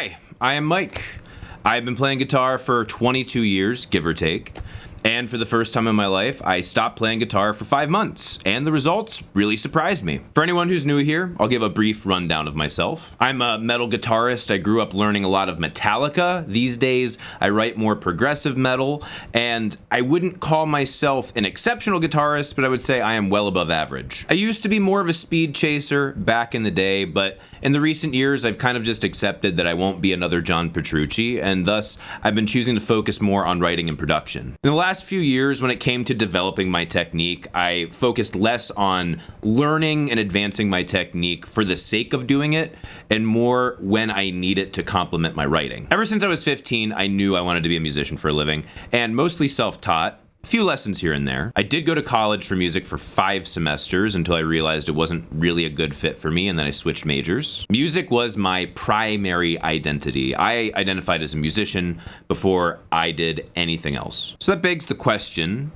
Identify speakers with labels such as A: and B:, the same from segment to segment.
A: Hi, I am Mike. I've been playing guitar for 22 years, give or take. And for the first time in my life, I stopped playing guitar for 5 months, and the results really surprised me. For anyone who's new here, I'll give a brief rundown of myself. I'm a metal guitarist. I grew up learning a lot of Metallica. These days, I write more progressive metal, and I wouldn't call myself an exceptional guitarist, but I would say I am well above average. I used to be more of a speed chaser back in the day, but in the recent years, I've kind of just accepted that I won't be another John Petrucci, and thus, I've been choosing to focus more on writing and production. In the last few years, when it came to developing my technique, I focused less on learning and advancing my technique for the sake of doing it, and more when I need it to complement my writing. Ever since I was 15, I knew I wanted to be a musician for a living, and mostly self-taught. A few lessons here and there. I did go to college for music for 5 semesters until I realized it wasn't really a good fit for me, and then I switched majors. Music was my primary identity. I identified as a musician before I did anything else. So that begs the question,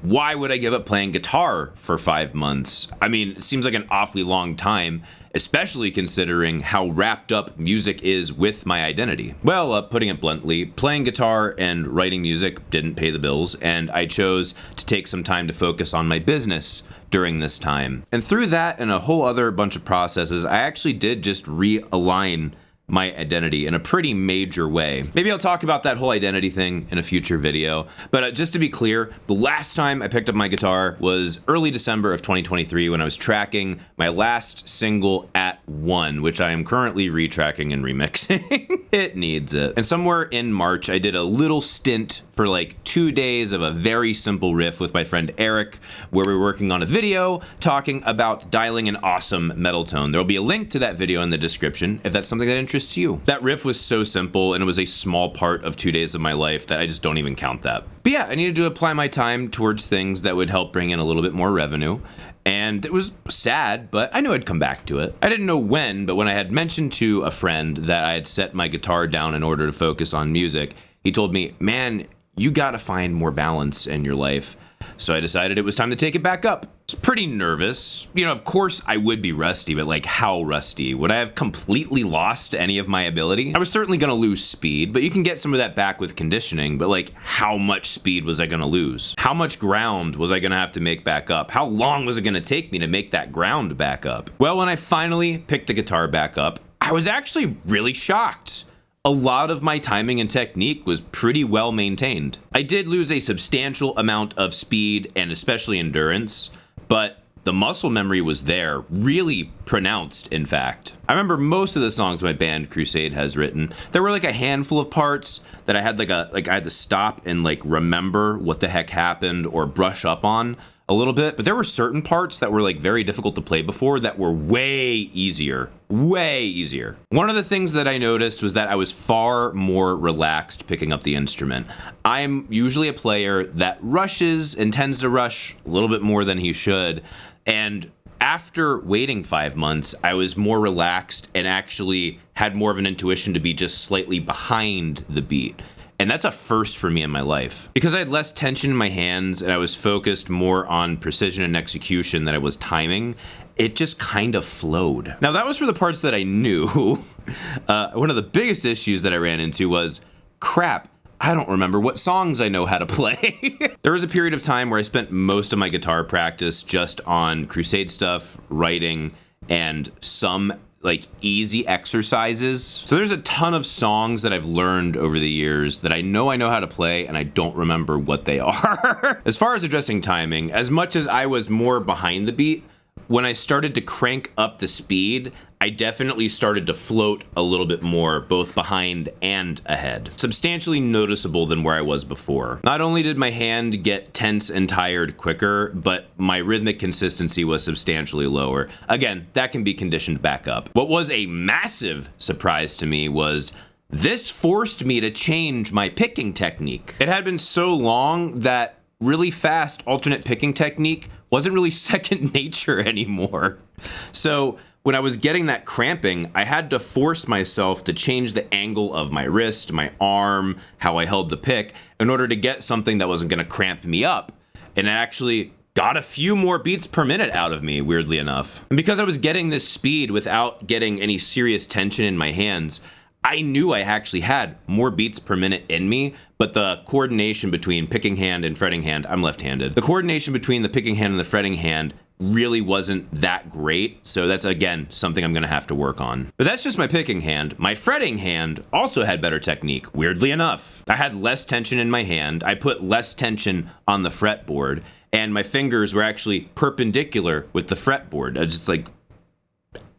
A: why would I give up playing guitar for 5 months? I mean, it seems like an awfully long time, especially considering how wrapped up music is with my identity. Well, putting it bluntly, playing guitar and writing music didn't pay the bills, and I chose to take some time to focus on my business during this time. And through that and a whole other bunch of processes, I actually did just realign my identity in a pretty major way. Maybe I'll talk about that whole identity thing in a future video, but just to be clear, the last time I picked up my guitar was early December of 2023 when I was tracking my last single At One, which I am currently retracking and remixing. It needs it. And somewhere in March, I did a little stint for like 2 days of a very simple riff with my friend Eric, where we were working on a video talking about dialing an awesome metal tone. There'll be a link to that video in the description if that's something that interests you. That riff was so simple, and it was a small part of 2 days of my life that I just don't even count that. But yeah, I needed to apply my time towards things that would help bring in a little bit more revenue. And it was sad, but I knew I'd come back to it. I didn't know when, but when I had mentioned to a friend that I had set my guitar down in order to focus on music, he told me, man, you gotta find more balance in your life. So I decided it was time to take it back up. I was pretty nervous. You know, of course I would be rusty, but like how rusty? Would I have completely lost any of my ability? I was certainly gonna lose speed, but you can get some of that back with conditioning, but like how much speed was I gonna lose? How much ground was I gonna have to make back up? How long was it gonna take me to make that ground back up? Well, when I finally picked the guitar back up, I was actually really shocked. A lot of my timing and technique was pretty well maintained. I did lose a substantial amount of speed and especially endurance, but the muscle memory was there, really pronounced, in fact. I remember most of the songs my band Crusade has written. There were like a handful of parts that I had I had to stop and like remember what the heck happened or brush up on a little bit, but there were certain parts that were like very difficult to play before that were way easier. Way easier. One of the things that I noticed was that I was far more relaxed picking up the instrument. I'm usually a player that rushes and tends to rush a little bit more than he should, and after waiting 5 months, I was more relaxed and actually had more of an intuition to be just slightly behind the beat. And that's a first for me in my life. Because I had less tension in my hands and I was focused more on precision and execution than I was timing, it just kind of flowed. Now that was for the parts that I knew. One of the biggest issues that I ran into was, crap, I don't remember what songs I know how to play. There was a period of time where I spent most of my guitar practice just on Crusade stuff, writing, and some like easy exercises. So there's a ton of songs that I've learned over the years that I know how to play and I don't remember what they are. As far as addressing timing, as much as I was more behind the beat, when I started to crank up the speed, I definitely started to float a little bit more, both behind and ahead. Substantially noticeable than where I was before. Not only did my hand get tense and tired quicker, but my rhythmic consistency was substantially lower. Again, that can be conditioned back up. What was a massive surprise to me was this forced me to change my picking technique. It had been so long that really fast alternate picking technique wasn't really second nature anymore. So when I was getting that cramping, I had to force myself to change the angle of my wrist, my arm, how I held the pick, in order to get something that wasn't gonna cramp me up. And it actually got a few more beats per minute out of me, weirdly enough. And because I was getting this speed without getting any serious tension in my hands, I knew I actually had more beats per minute in me, but the coordination between picking hand and fretting hand, I'm left-handed. The coordination between the picking hand and the fretting hand really wasn't that great. So that's, again, something I'm gonna have to work on. But that's just my picking hand. My fretting hand also had better technique, weirdly enough. I had less tension in my hand. I put less tension on the fretboard, and my fingers were actually perpendicular with the fretboard. I just like,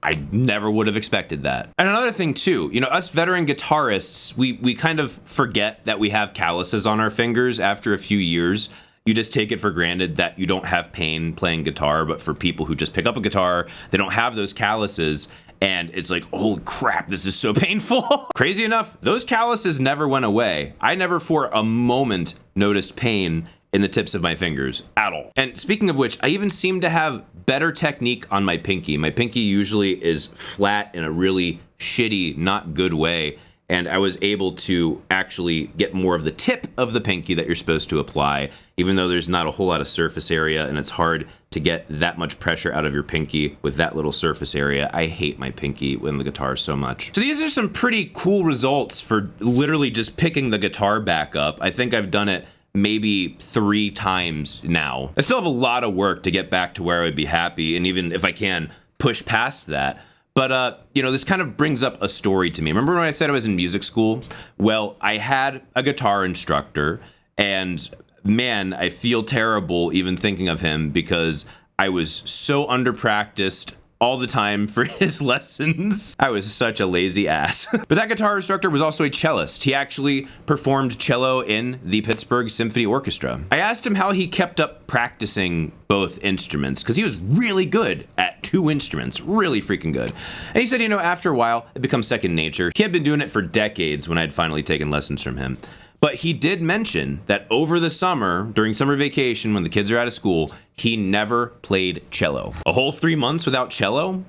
A: I never would have expected that. And another thing too, you know, us veteran guitarists, we kind of forget that we have calluses on our fingers after a few years. You just take it for granted that you don't have pain playing guitar, but for people who just pick up a guitar, they don't have those calluses, and it's like, oh crap, this is so painful. Crazy enough, those calluses never went away. I never for a moment noticed pain in the tips of my fingers at all. And speaking of which, I even seem to have better technique on my pinky. My pinky usually is flat in a really shitty, not good way. And I was able to actually get more of the tip of the pinky that you're supposed to apply, even though there's not a whole lot of surface area and it's hard to get that much pressure out of your pinky with that little surface area. I hate my pinky in the guitar so much. So these are some pretty cool results for literally just picking the guitar back up. I think I've done it maybe 3 times now. I still have a lot of work to get back to where I would be happy, and even if I can, push past that. But, you know, this kind of brings up a story to me. Remember when I said I was in music school? Well, I had a guitar instructor, and man, I feel terrible even thinking of him because I was so under-practiced all the time for his lessons. I was such a lazy ass. But that guitar instructor was also a cellist. He actually performed cello in the Pittsburgh Symphony Orchestra. I asked him how he kept up practicing both instruments, because he was really good at 2 instruments, really freaking good. And he said, you know, after a while, it becomes second nature. He had been doing it for decades when I'd finally taken lessons from him. But he did mention that over the summer, during summer vacation, when the kids are out of school, he never played cello. A whole 3 months without cello?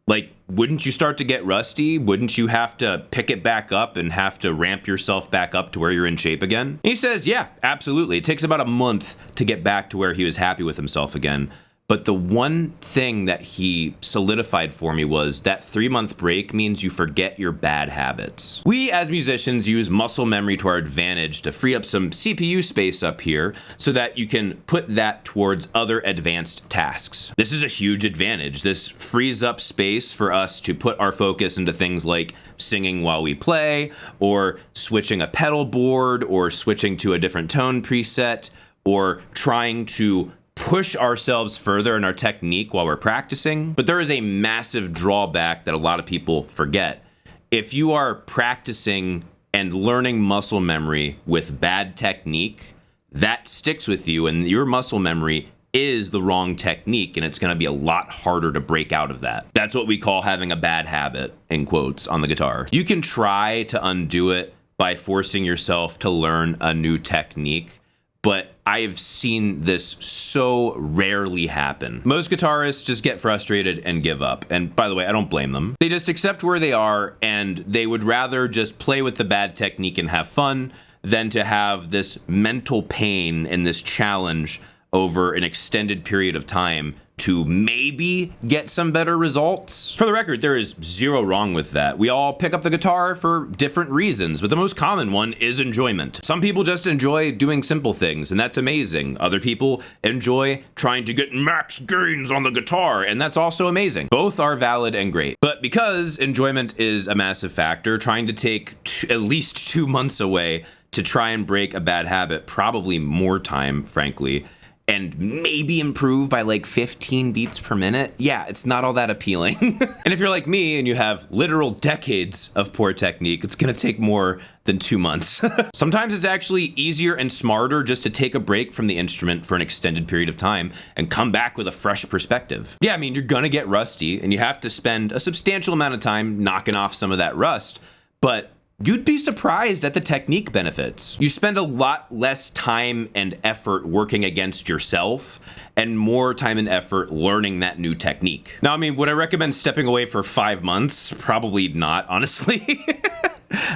A: Like, wouldn't you start to get rusty? Wouldn't you have to pick it back up and have to ramp yourself back up to where you're in shape again? He says, yeah, absolutely. It takes about a month to get back to where he was happy with himself again. But the one thing that he solidified for me was that 3-month break means you forget your bad habits. We as musicians use muscle memory to our advantage to free up some CPU space up here so that you can put that towards other advanced tasks. This is a huge advantage. This frees up space for us to put our focus into things like singing while we play, or switching a pedal board, or switching to a different tone preset, or trying to push ourselves further in our technique while we're practicing. But there is a massive drawback that a lot of people forget. If you are practicing and learning muscle memory with bad technique, that sticks with you, and your muscle memory is the wrong technique, and it's going to be a lot harder to break out of that. That's what we call having a bad habit, in quotes, on the guitar. You can try to undo it by forcing yourself to learn a new technique, but I've seen this so rarely happen. Most guitarists just get frustrated and give up. And by the way, I don't blame them. They just accept where they are, and they would rather just play with the bad technique and have fun than to have this mental pain and this challenge over an extended period of time to maybe get some better results. For the record, there is zero wrong with that. We all pick up the guitar for different reasons, but the most common one is enjoyment. Some people just enjoy doing simple things, and that's amazing. Other people enjoy trying to get max gains on the guitar, and that's also amazing. Both are valid and great. But because enjoyment is a massive factor, trying to take at least 2 months away to try and break a bad habit, probably more time, frankly, and maybe improve by like 15 beats per minute, yeah, it's not all that appealing. And if you're like me and you have literal decades of poor technique, it's gonna take more than 2 months. Sometimes it's actually easier and smarter just to take a break from the instrument for an extended period of time and come back with a fresh perspective. Yeah, I mean, you're gonna get rusty and you have to spend a substantial amount of time knocking off some of that rust, but you'd be surprised at the technique benefits. You spend a lot less time and effort working against yourself and more time and effort learning that new technique. Now, I mean, would I recommend stepping away for 5 months? Probably not, honestly.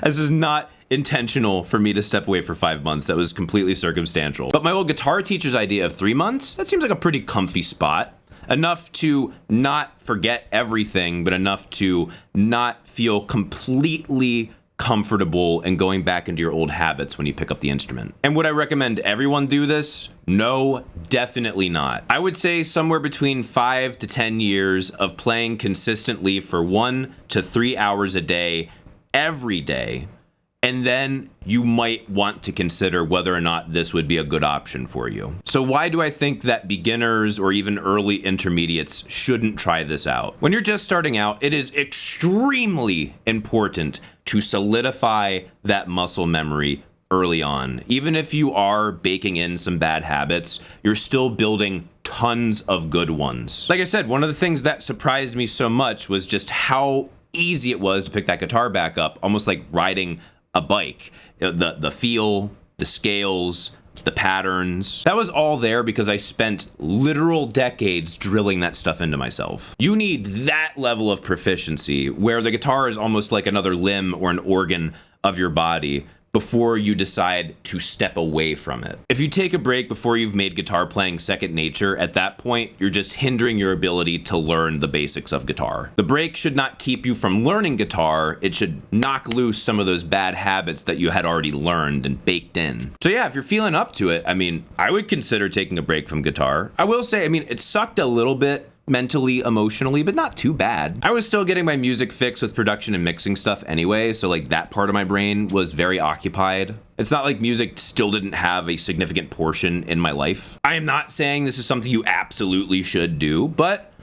A: This is not intentional for me to step away for 5 months. That was completely circumstantial. But my old guitar teacher's idea of 3 months, that seems like a pretty comfy spot. Enough to not forget everything, but enough to not feel completely comfortable and going back into your old habits when you pick up the instrument. And would I recommend everyone do this? No, definitely not. I would say somewhere between 5 to 10 years of playing consistently for 1 to 3 hours a day, every day, and then you might want to consider whether or not this would be a good option for you. So why do I think that beginners or even early intermediates shouldn't try this out? When you're just starting out, it is extremely important to solidify that muscle memory early on. Even if you are baking in some bad habits, you're still building tons of good ones. Like I said, one of the things that surprised me so much was just how easy it was to pick that guitar back up, almost like riding a bike. The feel, the scales, the patterns, that was all there because I spent literal decades drilling that stuff into myself. You need that level of proficiency where the guitar is almost like another limb or an organ of your body before you decide to step away from it. If you take a break before you've made guitar playing second nature, at that point, you're just hindering your ability to learn the basics of guitar. The break should not keep you from learning guitar, it should knock loose some of those bad habits that you had already learned and baked in. So yeah, if you're feeling up to it, I mean, I would consider taking a break from guitar. I will say, I mean, it sucked a little bit mentally, emotionally, but not too bad. I was still getting my music fix with production and mixing stuff anyway, so like that part of my brain was very occupied. It's not like music still didn't have a significant portion in my life. I am not saying this is something you absolutely should do, but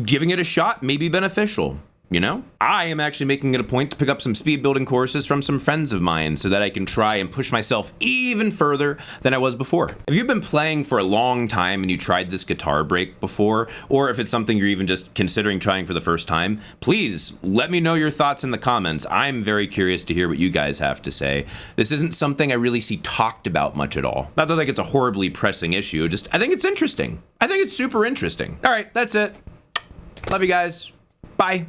A: giving it a shot may be beneficial. You know, I am actually making it a point to pick up some speed building courses from some friends of mine so that I can try and push myself even further than I was before. If you've been playing for a long time and you tried this guitar break before, or if it's something you're even just considering trying for the first time, please let me know your thoughts in the comments. I'm very curious to hear what you guys have to say. This isn't something I really see talked about much at all. Not that like it's a horribly pressing issue, just I think it's interesting. I think it's super interesting. All right, that's it. Love you guys. Bye.